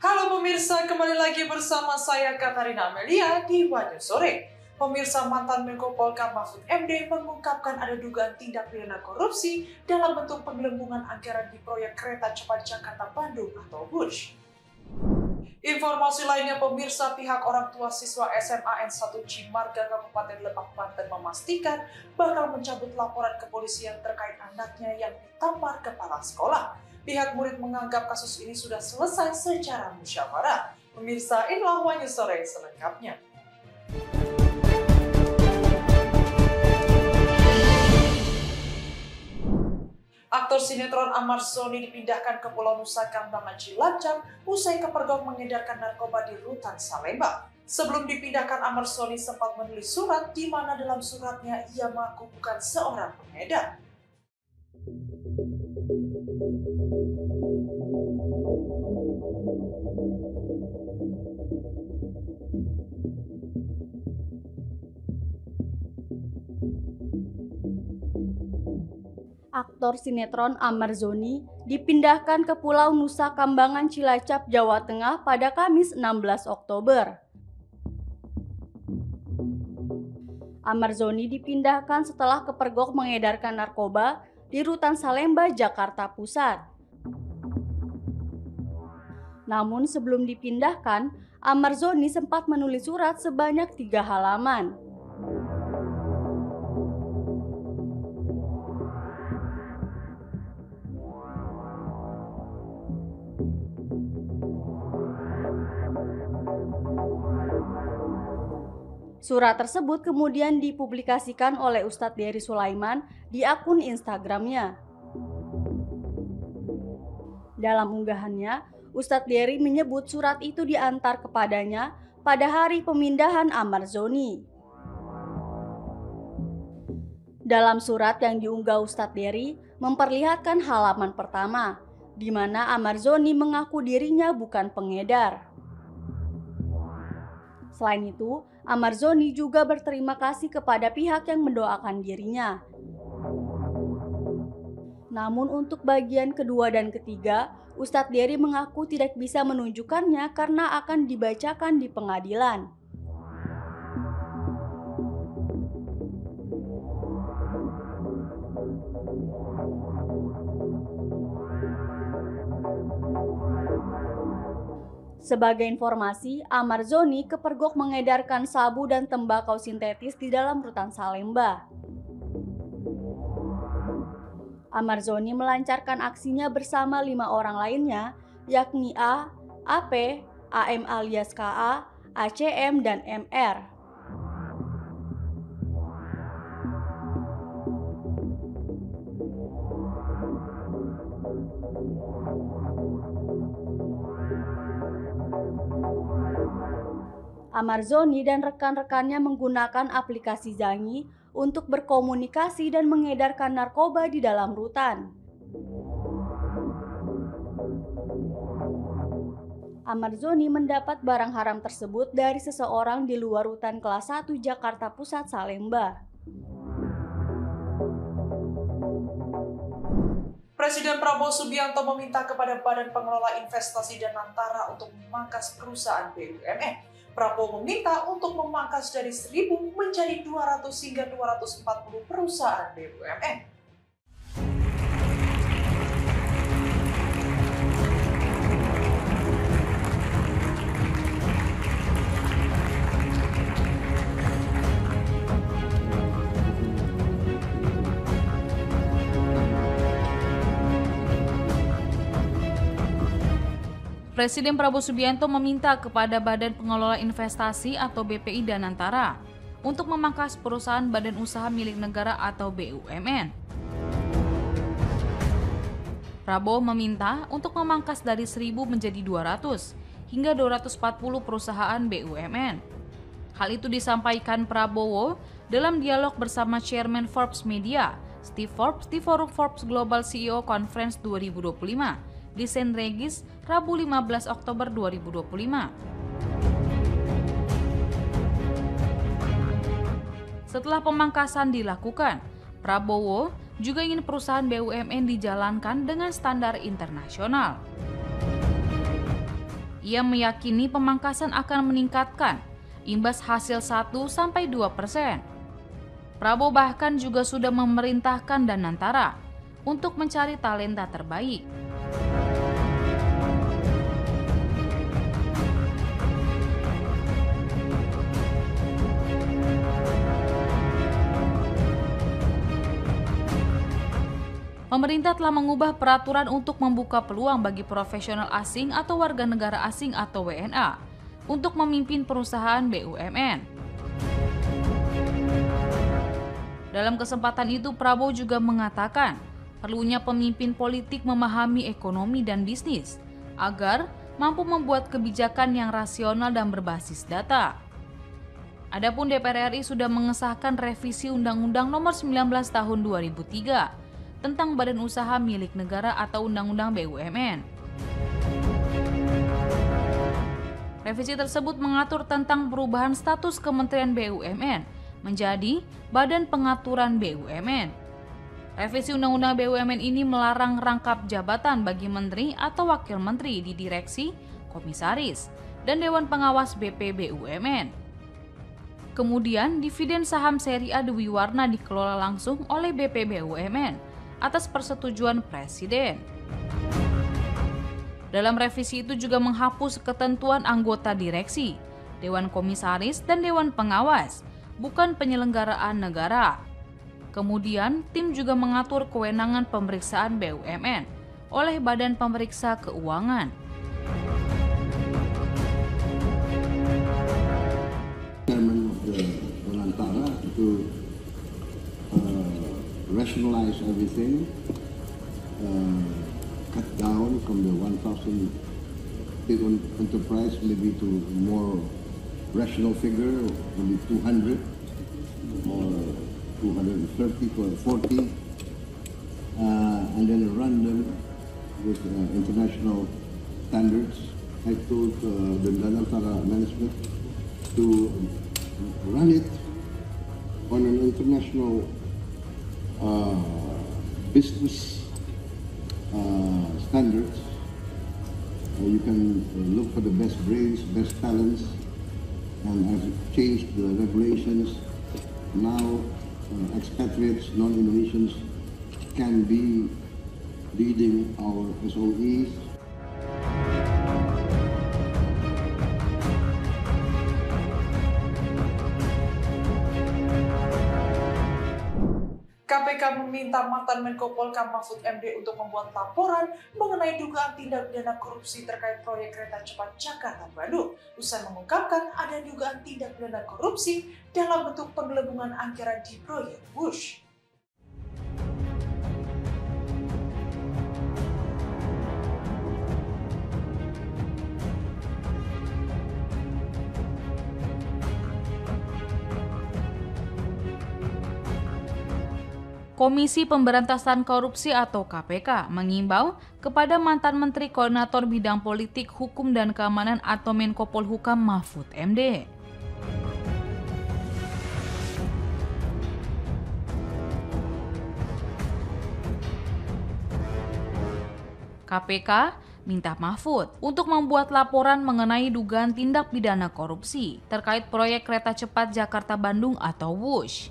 Halo pemirsa, kembali lagi bersama saya Katarina Amelia di Wanyu Sore. Pemirsa, mantan Menko Polhukam Mahfud MD mengungkapkan ada dugaan tindak pidana korupsi dalam bentuk penggelembungan anggaran di proyek kereta cepat Jakarta-Bandung atau WUSH. Informasi lainnya pemirsa, pihak orang tua siswa SMA N1 Cimarga Kabupaten Lebak Banten memastikan bakal mencabut laporan kepolisian terkait anaknya yang ditampar kepala sekolah. Pihak murid menganggap kasus ini sudah selesai secara musyawarah. Pemirsa, inilah Wanyu Sore selengkapnya. Aktor sinetron Ahmad Zony dipindahkan ke Pulau Nusa Kambangan Cilacap usai kepergok mengedarkan narkoba di Rutan Salemba. Sebelum dipindahkan, Ahmad Zony sempat menulis surat di mana dalam suratnya ia mengaku bukan seorang pengedar. Aktor sinetron Ahmad Zony dipindahkan ke Pulau Nusa Kambangan Cilacap, Jawa Tengah pada Kamis 16 Oktober. Ahmad Zony dipindahkan setelah kepergok mengedarkan narkoba di Rutan Salemba, Jakarta Pusat. Namun sebelum dipindahkan, Ahmad Zony sempat menulis surat sebanyak 3 halaman. Surat tersebut kemudian dipublikasikan oleh Ustadz Dery Sulaiman di akun Instagramnya. Dalam unggahannya, Ustadz Dery menyebut surat itu diantar kepadanya pada hari pemindahan Ahmad Zony. Dalam surat yang diunggah Ustadz Dery memperlihatkan halaman pertama, di mana Ahmad Zony mengaku dirinya bukan pengedar. Selain itu, Ahmad Zony juga berterima kasih kepada pihak yang mendoakan dirinya. Namun untuk bagian kedua dan ketiga, Ustadz Dery mengaku tidak bisa menunjukkannya karena akan dibacakan di pengadilan. Sebagai informasi, Ahmad Zony kepergok mengedarkan sabu dan tembakau sintetis di dalam Rutan Salemba. Ahmad Zony melancarkan aksinya bersama 5 orang lainnya, yakni A, AP, AM alias KA, ACM, dan MR. Ahmad Zony dan rekan-rekannya menggunakan aplikasi Zangi untuk berkomunikasi dan mengedarkan narkoba di dalam rutan. Ahmad Zony mendapat barang haram tersebut dari seseorang di luar rutan kelas 1 Jakarta Pusat Salemba. Presiden Prabowo Subianto meminta kepada Badan Pengelola Investasi Danantara untuk memangkas perusahaan BUMN. Prabowo meminta untuk memangkas dari 1.000 menjadi 200 hingga 240 perusahaan BUMN. Presiden Prabowo Subianto meminta kepada Badan Pengelola Investasi atau BPI Danantara untuk memangkas perusahaan badan usaha milik negara atau BUMN. Prabowo meminta untuk memangkas dari 1.000 menjadi 200 hingga 240 perusahaan BUMN. Hal itu disampaikan Prabowo dalam dialog bersama Chairman Forbes Media, Steve Forbes di Forum Forbes Global CEO Conference 2025. Di St. Regis, Rabu 15 Oktober 2025. Setelah pemangkasan dilakukan, Prabowo juga ingin perusahaan BUMN dijalankan dengan standar internasional. Ia meyakini pemangkasan akan meningkatkan imbas hasil 1-2%. Prabowo bahkan juga sudah memerintahkan Danantara untuk mencari talenta terbaik. Pemerintah telah mengubah peraturan untuk membuka peluang bagi profesional asing atau warga negara asing atau WNA untuk memimpin perusahaan BUMN. Dalam kesempatan itu, Prabowo juga mengatakan perlunya pemimpin politik memahami ekonomi dan bisnis agar mampu membuat kebijakan yang rasional dan berbasis data. Adapun DPR RI sudah mengesahkan revisi Undang-Undang Nomor 19 Tahun 2003 tentang Badan Usaha Milik Negara atau Undang-Undang BUMN. Revisi tersebut mengatur tentang perubahan status Kementerian BUMN menjadi Badan Pengaturan BUMN. Revisi Undang-Undang BUMN ini melarang rangkap jabatan bagi menteri atau wakil menteri di direksi, komisaris, dan Dewan Pengawas BP BUMN. Kemudian, dividen saham seri A Dewi Warna dikelola langsung oleh BP BUMN atas persetujuan Presiden. Dalam revisi itu juga menghapus ketentuan anggota direksi, Dewan Komisaris, dan Dewan Pengawas, bukan penyelenggaraan negara. Kemudian, tim juga mengatur kewenangan pemeriksaan BUMN oleh Badan Pemeriksa Keuangan. Chairman of the Danantara to rationalize everything, cut down from the 1,000 people enterprise maybe to a more rational figure, maybe 200 or 230 or 40, and then run them with international standards. I told the Danantara management to run it on an international business standards. You can look for the best brains, best talents, and I've changed the regulations. Now expatriates, non-Indonesians can be leading our SOEs. KPK meminta mantan Menko Polhukam Mahfud MD untuk membuat laporan mengenai dugaan tindak pidana korupsi terkait proyek kereta cepat Jakarta-Bandung. Usai mengungkapkan ada dugaan tindak pidana korupsi dalam bentuk penggelembungan anggaran di proyek Wush. Komisi Pemberantasan Korupsi atau KPK mengimbau kepada mantan Menteri Koordinator Bidang Politik, Hukum, dan Keamanan atau Menko Polhukam Mahfud MD. KPK minta Mahfud untuk membuat laporan mengenai dugaan tindak pidana korupsi terkait proyek kereta cepat Jakarta-Bandung atau Wush.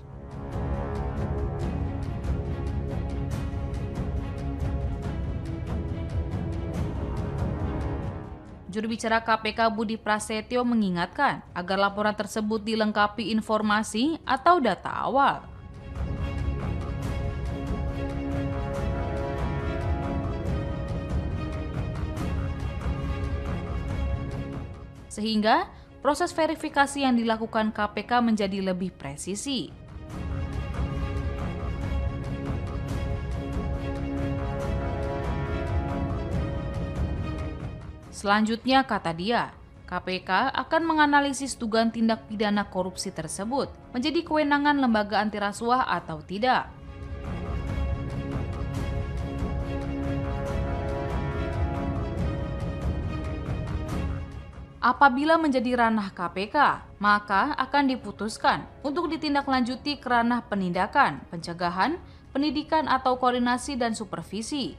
Juru bicara KPK Budi Prasetyo mengingatkan agar laporan tersebut dilengkapi informasi atau data awal. Sehingga proses verifikasi yang dilakukan KPK menjadi lebih presisi. Selanjutnya, kata dia, KPK akan menganalisis dugaan tindak pidana korupsi tersebut menjadi kewenangan lembaga anti rasuah atau tidak. Apabila menjadi ranah KPK, maka akan diputuskan untuk ditindaklanjuti ke ranah penindakan, pencegahan, pendidikan atau koordinasi dan supervisi.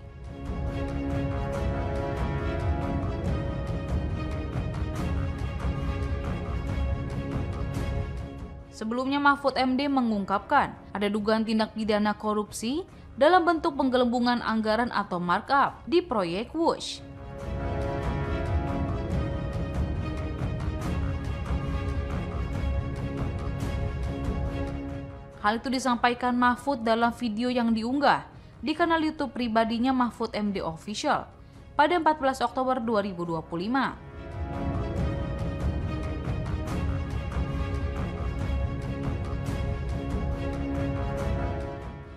Sebelumnya Mahfud MD mengungkapkan ada dugaan tindak pidana korupsi dalam bentuk penggelembungan anggaran atau markup di proyek Wush. Hal itu disampaikan Mahfud dalam video yang diunggah di kanal YouTube pribadinya Mahfud MD Official pada 14 Oktober 2025.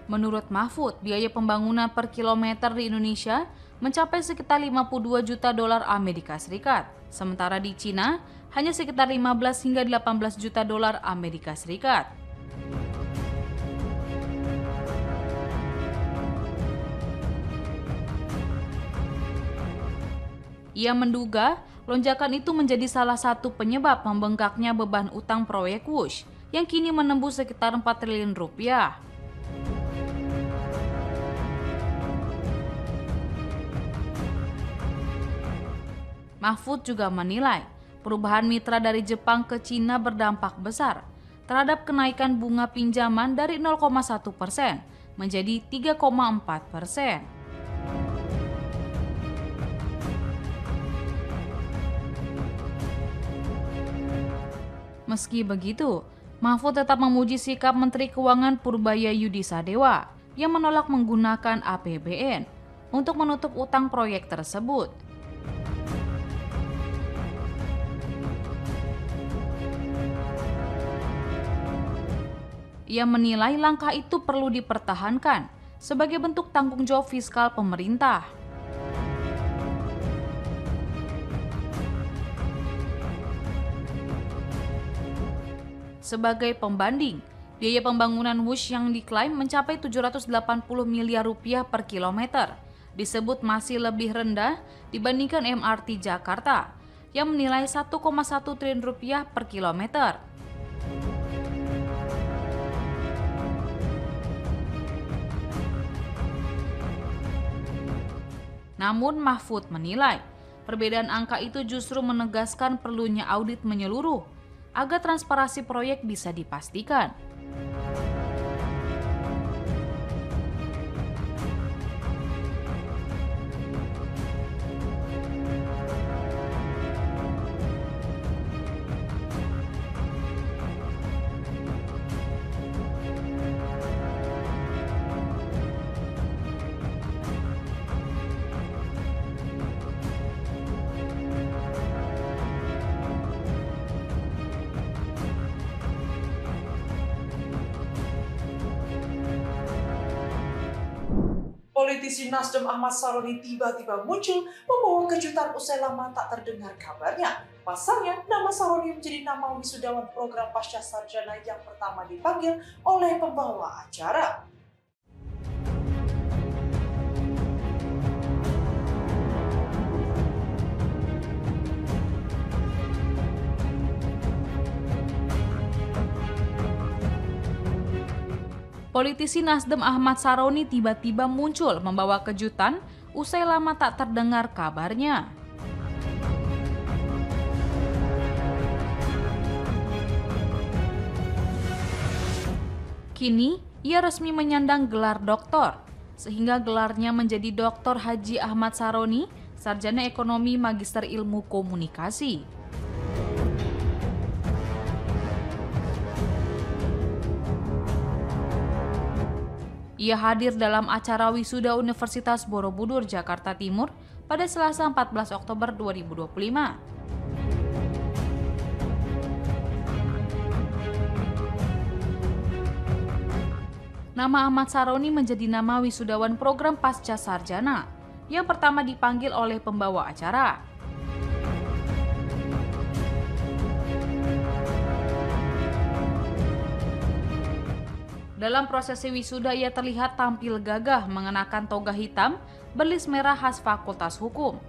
Menurut Mahfud, biaya pembangunan per kilometer di Indonesia mencapai sekitar 52 juta dolar Amerika Serikat, sementara di Cina hanya sekitar 15 hingga 18 juta dolar Amerika Serikat. Ia menduga lonjakan itu menjadi salah satu penyebab membengkaknya beban utang proyek Wush yang kini menembus sekitar 4 triliun rupiah. Mahfud juga menilai perubahan mitra dari Jepang ke Cina berdampak besar terhadap kenaikan bunga pinjaman dari 0,1% menjadi 3,4%. Meski begitu, Mahfud tetap memuji sikap Menteri Keuangan Purbaya Yudi Sadewa yang menolak menggunakan APBN untuk menutup utang proyek tersebut. Ia menilai langkah itu perlu dipertahankan sebagai bentuk tanggung jawab fiskal pemerintah. Sebagai pembanding, biaya pembangunan Wush yang diklaim mencapai 780 miliar rupiah per kilometer disebut masih lebih rendah dibandingkan MRT Jakarta yang menilai 1,1 triliun rupiah per kilometer. Namun Mahfud menilai perbedaan angka itu justru menegaskan perlunya audit menyeluruh agar transparansi proyek bisa dipastikan. Politisi Nasdem Ahmad Saroni tiba-tiba muncul membawa kejutan usai lama tak terdengar kabarnya. Pasalnya, nama Saroni menjadi nama wisudawan program pasca sarjana yang pertama dipanggil oleh pembawa acara. Politisi Nasdem Ahmad Saroni tiba-tiba muncul membawa kejutan usai lama tak terdengar kabarnya. Kini, ia resmi menyandang gelar doktor, sehingga gelarnya menjadi Dr. Haji Ahmad Saroni, Sarjana Ekonomi Magister Ilmu Komunikasi. Ia hadir dalam acara wisuda Universitas Borobudur, Jakarta Timur pada Selasa 14 Oktober 2025. Nama Ahmad Saroni menjadi nama wisudawan program pasca sarjana yang pertama dipanggil oleh pembawa acara. Dalam prosesi wisuda, ia terlihat tampil gagah mengenakan toga hitam berlis merah khas Fakultas Hukum.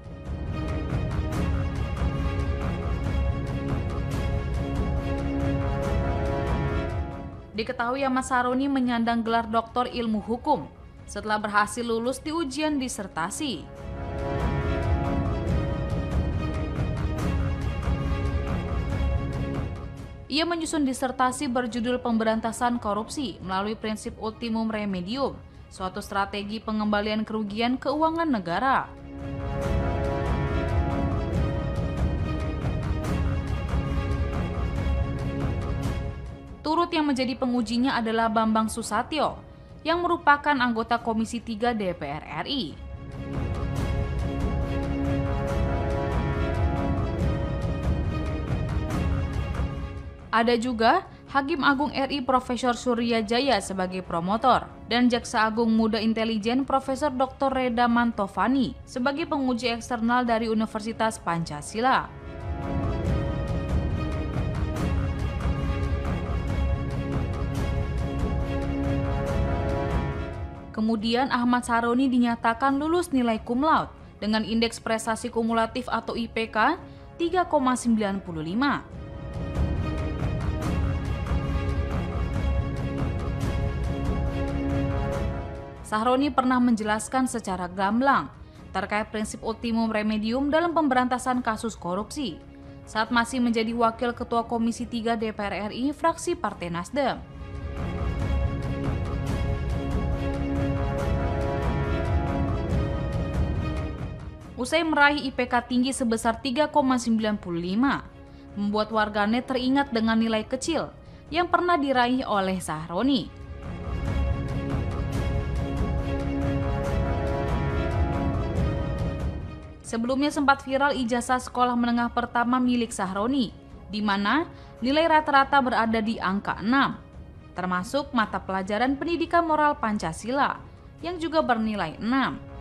Diketahui Ahmad Saroni menyandang gelar Doktor Ilmu Hukum setelah berhasil lulus di ujian disertasi. Ia menyusun disertasi berjudul Pemberantasan Korupsi melalui prinsip ultimum remedium, suatu strategi pengembalian kerugian keuangan negara. Turut yang menjadi pengujinya adalah Bambang Susatyo, yang merupakan anggota Komisi 3 DPR RI. Ada juga Hakim Agung RI Profesor Surya Jaya sebagai promotor dan Jaksa Agung Muda Intelijen Profesor Dr. Reda Mantovani sebagai penguji eksternal dari Universitas Pancasila. Kemudian Ahmad Saroni dinyatakan lulus nilai cum laude dengan indeks prestasi kumulatif atau IPK 3,95. Sahroni pernah menjelaskan secara gamblang terkait prinsip ultimum remedium dalam pemberantasan kasus korupsi saat masih menjadi Wakil Ketua Komisi 3 DPR RI fraksi Partai Nasdem. Usai meraih IPK tinggi sebesar 3,95, membuat warganet teringat dengan nilai kecil yang pernah diraih oleh Sahroni. Sebelumnya sempat viral ijazah sekolah menengah pertama milik Sahroni, di mana nilai rata-rata berada di angka 6, termasuk mata pelajaran pendidikan moral Pancasila yang juga bernilai 6.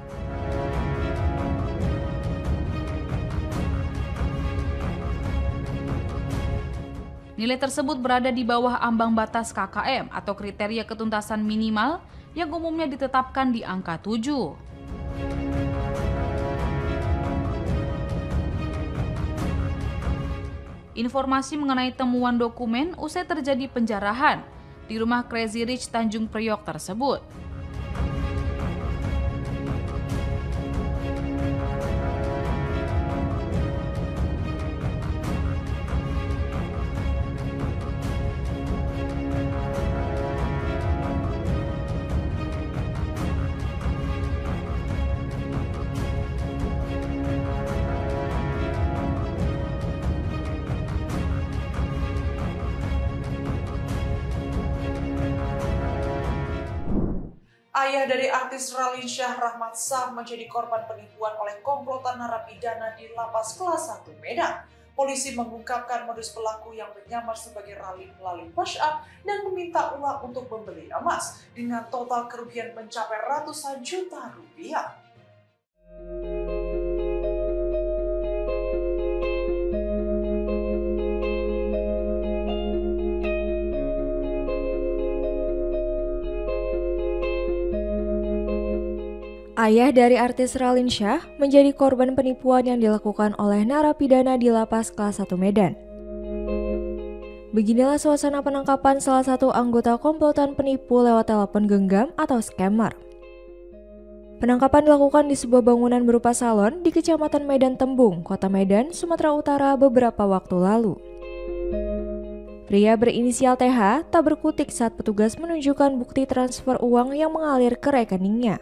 Nilai tersebut berada di bawah ambang batas KKM atau kriteria ketuntasan minimal yang umumnya ditetapkan di angka 7. Informasi mengenai temuan dokumen usai terjadi penjarahan di rumah Crazy Rich Tanjung Priok tersebut. Ayah dari artis Ralinsyah Rahmat Shah menjadi korban penipuan oleh komplotan narapidana di Lapas Kelas 1 Medan. Polisi mengungkapkan modus pelaku yang menyamar sebagai Ralin melalui WhatsApp dan meminta uang untuk membeli emas dengan total kerugian mencapai ratusan juta rupiah. Ayah dari artis Ralinsyah menjadi korban penipuan yang dilakukan oleh narapidana di Lapas Kelas 1 Medan. Beginilah suasana penangkapan salah satu anggota komplotan penipu lewat telepon genggam atau scammer. Penangkapan dilakukan di sebuah bangunan berupa salon di Kecamatan Medan Tembung, Kota Medan, Sumatera Utara beberapa waktu lalu. Pria berinisial TH tak berkutik saat petugas menunjukkan bukti transfer uang yang mengalir ke rekeningnya.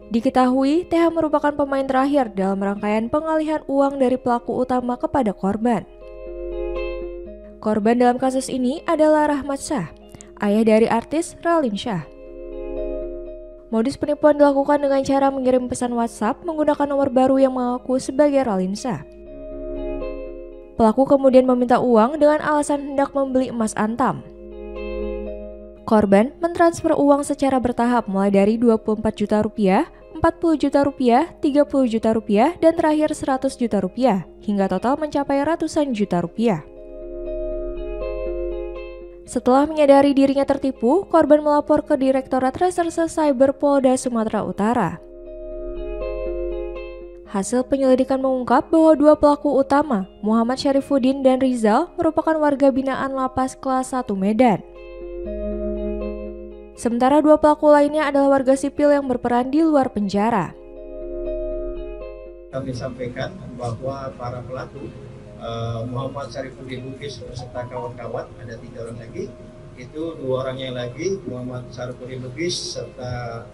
Diketahui, TH merupakan pemain terakhir dalam rangkaian pengalihan uang dari pelaku utama kepada korban. Korban dalam kasus ini adalah Rahmat Shah, ayah dari artis Ralinsyah. Modus penipuan dilakukan dengan cara mengirim pesan WhatsApp menggunakan nomor baru yang mengaku sebagai Ralinsyah. Pelaku kemudian meminta uang dengan alasan hendak membeli emas antam. Korban mentransfer uang secara bertahap mulai dari 24 juta rupiah, 40 juta rupiah, 30 juta rupiah, dan terakhir 100 juta rupiah, hingga total mencapai ratusan juta rupiah. Setelah menyadari dirinya tertipu, korban melapor ke Direktorat Reserse Cyber Polda Sumatera Utara. Hasil penyelidikan mengungkap bahwa dua pelaku utama, Muhammad Syarifuddin dan Rizal, merupakan warga binaan Lapas Kelas 1 Medan. Sementara dua pelaku lainnya adalah warga sipil yang berperan di luar penjara. Kami sampaikan bahwa para pelaku Muhammad Syarifuddin Lubis beserta kawan-kawan, ada 3 orang lagi. Itu 2 orangnya lagi, Muhammad Syarifuddin Lubis serta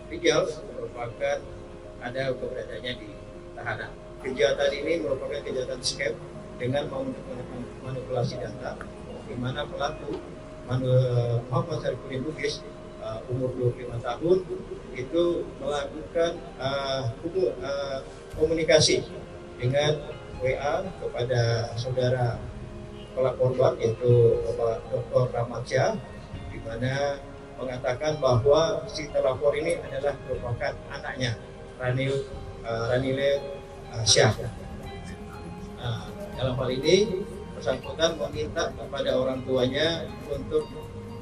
Rijal merupakan ada keberadaannya di tahanan. Kejahatan ini merupakan kejahatan scam dengan manipulasi data, di mana pelaku Muhammad Syarifuddin Lubis umur 25 tahun itu melakukan komunikasi dengan WA kepada saudara korban yaitu Bapak Dr. Ramadsyah, di mana mengatakan bahwa si terlapor ini adalah merupakan anaknya Ranile Syah. Dalam hal ini bersangkutan meminta kepada orang tuanya untuk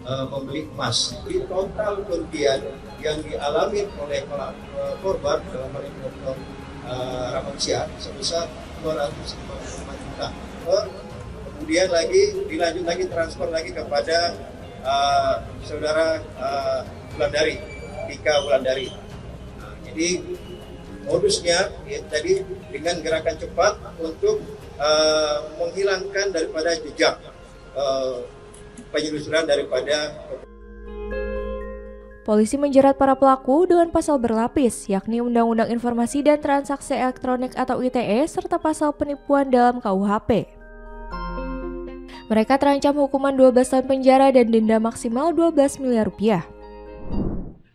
membeli emas. Di total kerugian yang dialami oleh korban dalam hal ini Dr. Ramadsyah sebesar 255 juta. Kemudian dilanjut lagi transfer lagi kepada saudara Wulandari, Dika Wulandari. Jadi modusnya tadi dengan gerakan cepat untuk menghilangkan daripada jejak penyelusuran daripada. Polisi menjerat para pelaku dengan pasal berlapis, yakni Undang-Undang Informasi dan Transaksi Elektronik atau ITE serta pasal penipuan dalam KUHP. Mereka terancam hukuman 12 tahun penjara dan denda maksimal 12 miliar rupiah.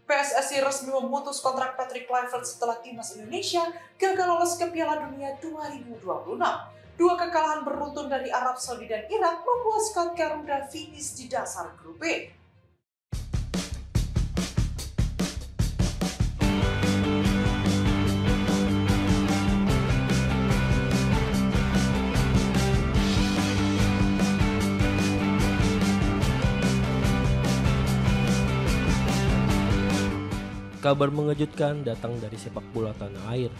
PSSI resmi memutus kontrak Patrick Kluivert setelah timnas Indonesia gagal lolos ke Piala Dunia 2026. 2 kekalahan beruntun dari Arab Saudi dan Irak membuat skuad Garuda finish di dasar grup B. Kabar mengejutkan datang dari sepak bola tanah air.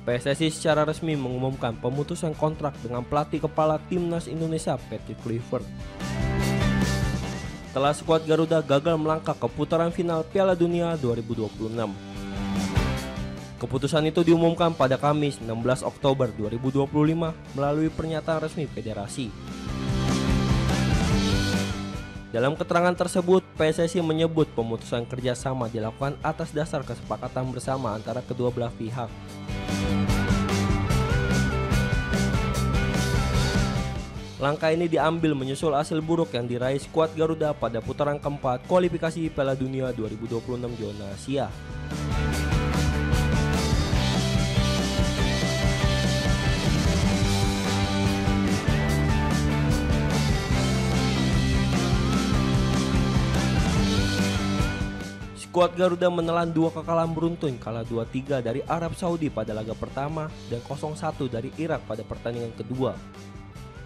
PSSI secara resmi mengumumkan pemutusan kontrak dengan pelatih kepala timnas Indonesia Patrick Kluivert. Setelah skuad Garuda gagal melangkah ke putaran final Piala Dunia 2026. Keputusan itu diumumkan pada Kamis 16 Oktober 2025 melalui pernyataan resmi federasi. Dalam keterangan tersebut, PSSI menyebut pemutusan kerjasama dilakukan atas dasar kesepakatan bersama antara kedua belah pihak. Langkah ini diambil menyusul hasil buruk yang diraih skuad Garuda pada putaran keempat kualifikasi Piala Dunia 2026 zona Asia. Skuad Garuda menelan 2 kekalahan beruntun kalah 2-3 dari Arab Saudi pada laga pertama dan 0-1 dari Irak pada pertandingan kedua.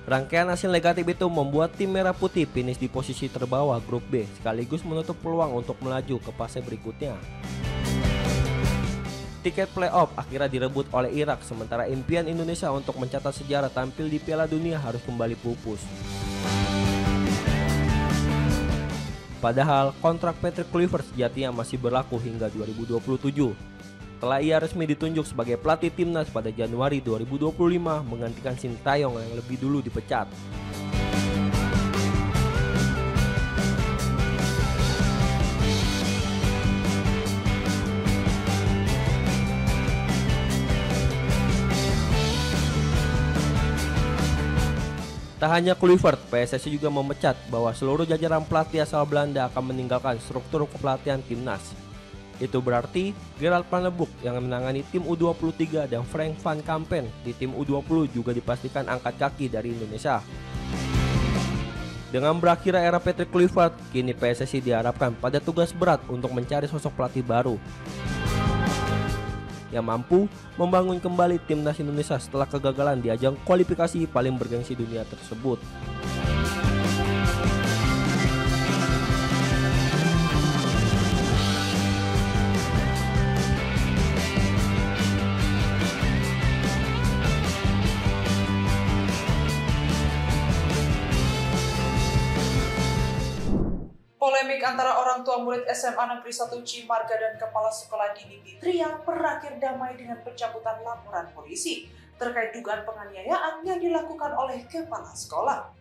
Rangkaian hasil negatif itu membuat tim Merah Putih finish di posisi terbawah grup B sekaligus menutup peluang untuk melaju ke fase berikutnya. Tiket playoff akhirnya direbut oleh Irak, sementara impian Indonesia untuk mencatat sejarah tampil di Piala Dunia harus kembali pupus. Padahal kontrak Patrick Kluivert sejatinya masih berlaku hingga 2027. Setelah ia resmi ditunjuk sebagai pelatih timnas pada Januari 2025 menggantikan Sintayong yang lebih dulu dipecat. Tak hanya Kluivert, PSSI juga memecat bahwa seluruh jajaran pelatih asal Belanda akan meninggalkan struktur kepelatihan timnas. Itu berarti Gerald van der Broek yang menangani tim U23 dan Frank van Kampen di tim U20 juga dipastikan angkat kaki dari Indonesia. Dengan berakhirnya era Patrick Kluivert, kini PSSI diharapkan pada tugas berat untuk mencari sosok pelatih baru yang mampu membangun kembali timnas Indonesia setelah kegagalan di ajang kualifikasi paling bergengsi dunia tersebut. Polemik antara orang tua murid SMA Negeri 1 Cimarga dan kepala sekolah Dini Fitria berakhir damai dengan pencabutan laporan polisi. terkait dugaan penganiayaan yang dilakukan oleh kepala sekolah.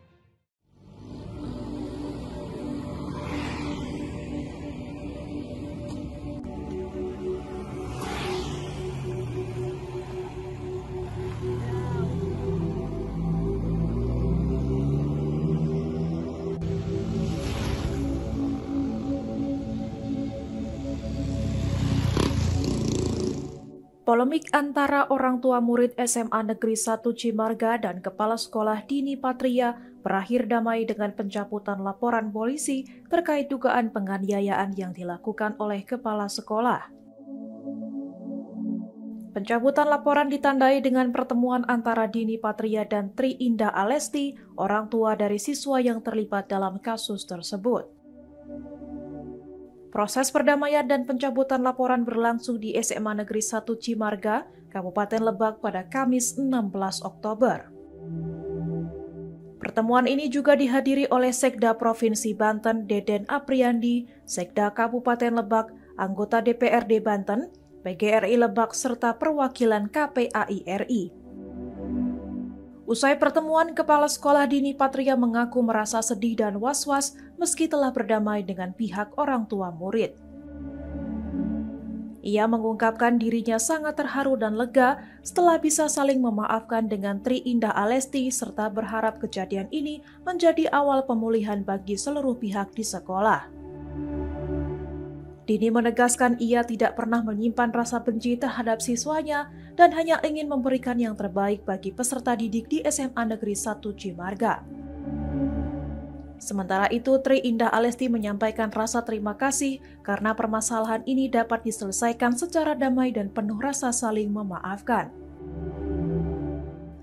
Polemik antara orang tua murid SMA Negeri 1 Cimarga dan Kepala Sekolah Dini Patria berakhir damai dengan pencabutan laporan polisi terkait dugaan penganiayaan yang dilakukan oleh kepala sekolah. Pencabutan laporan ditandai dengan pertemuan antara Dini Patria dan Tri Indah Alesti, orang tua dari siswa yang terlibat dalam kasus tersebut. Proses perdamaian dan pencabutan laporan berlangsung di SMA Negeri 1 Cimarga, Kabupaten Lebak pada Kamis 16 Oktober. Pertemuan ini juga dihadiri oleh Sekda Provinsi Banten Deden Apriandi, Sekda Kabupaten Lebak, anggota DPRD Banten, PGRI Lebak, serta perwakilan KPAI RI. Usai pertemuan, Kepala Sekolah Dini Patria mengaku merasa sedih dan was-was meski telah berdamai dengan pihak orang tua murid. Ia mengungkapkan dirinya sangat terharu dan lega setelah bisa saling memaafkan dengan Tri Indah Alesti serta berharap kejadian ini menjadi awal pemulihan bagi seluruh pihak di sekolah. Dini menegaskan ia tidak pernah menyimpan rasa benci terhadap siswanya dan hanya ingin memberikan yang terbaik bagi peserta didik di SMA Negeri 1 Cimarga. Sementara itu, Tri Indah Alesti menyampaikan rasa terima kasih karena permasalahan ini dapat diselesaikan secara damai dan penuh rasa saling memaafkan.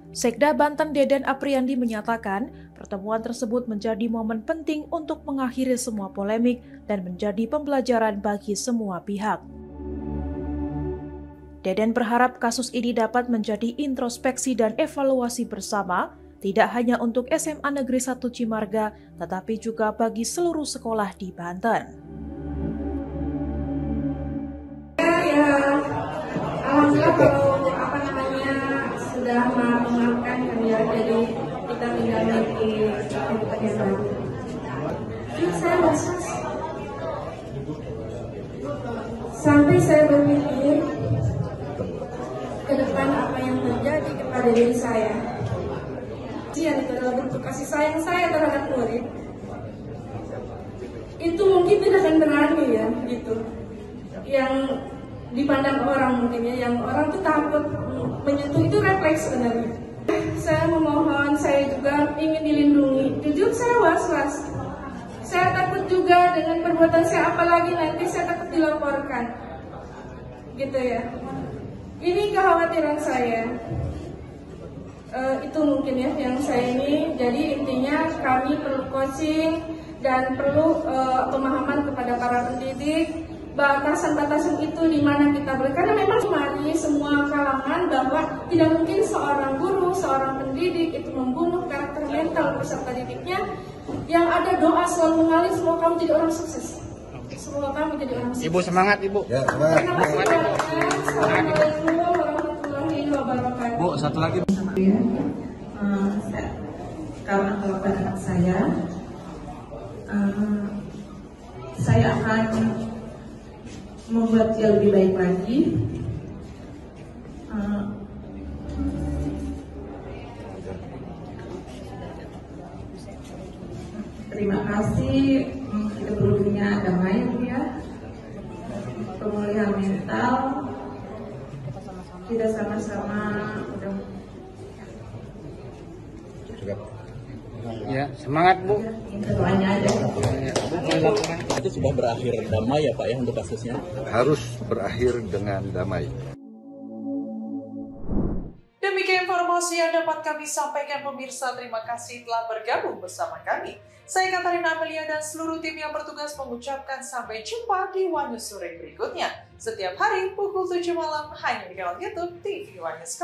Sekda Banten Deden Apriandi menyatakan pertemuan tersebut menjadi momen penting untuk mengakhiri semua polemik dan menjadi pembelajaran bagi semua pihak. Deden berharap kasus ini dapat menjadi introspeksi dan evaluasi bersama, tidak hanya untuk SMA Negeri 1 Cimarga, tetapi juga bagi seluruh sekolah di Banten. Alhamdulillah kalau sudah memaafkan kan ya, jadi kita tinggal di tempat yang baru. Saya merasa sampai saya berpikir ke depan apa yang terjadi kepada diri saya. Itu adalah bentuk kasih sayang saya terhadap murid. Itu mungkin tidak akan berani ya, gitu. Yang dipandang orang mungkin ya, yang orang tuh takut menyentuh, itu refleks sebenarnya. Saya memohon, saya juga ingin dilindungi. Jujur saya was-was. Saya takut juga dengan perbuatan saya, apalagi nanti saya takut dilaporkan. Gitu ya. Ini kekhawatiran saya. Itu mungkin ya yang saya ini. Jadi intinya kami perlu coaching dan perlu pemahaman kepada para pendidik. Batasan-batasan itu di mana kita boleh, karena memang mari semua kalangan bahwa tidak mungkin seorang guru, seorang pendidik itu membunuh karakter mental peserta didiknya. Yang ada doa selalu mengalir, semoga kamu jadi orang sukses. Semoga kamu jadi orang sukses. Ibu semangat Ibu. Ya, semangat. Assalamualaikum warahmatullahi wabarakatuh. Bu, satu lagi. Kawan anak saya akan membuat dia lebih baik lagi. Terima kasih, kita berundingnya damai ya, pemulihan mental, kita sama-sama udah. Ya, semangat Bu. Doanya aja. Itu sudah berakhir damai ya Pak ya untuk kasusnya? Harus berakhir dengan damai. Demikian informasi yang dapat kami sampaikan pemirsa. Terima kasih telah bergabung bersama kami. Saya Katarina Amelia dan seluruh tim yang bertugas mengucapkan sampai jumpa di One News sore berikutnya. Setiap hari pukul 7 malam hanya di kanal YouTube TV One News.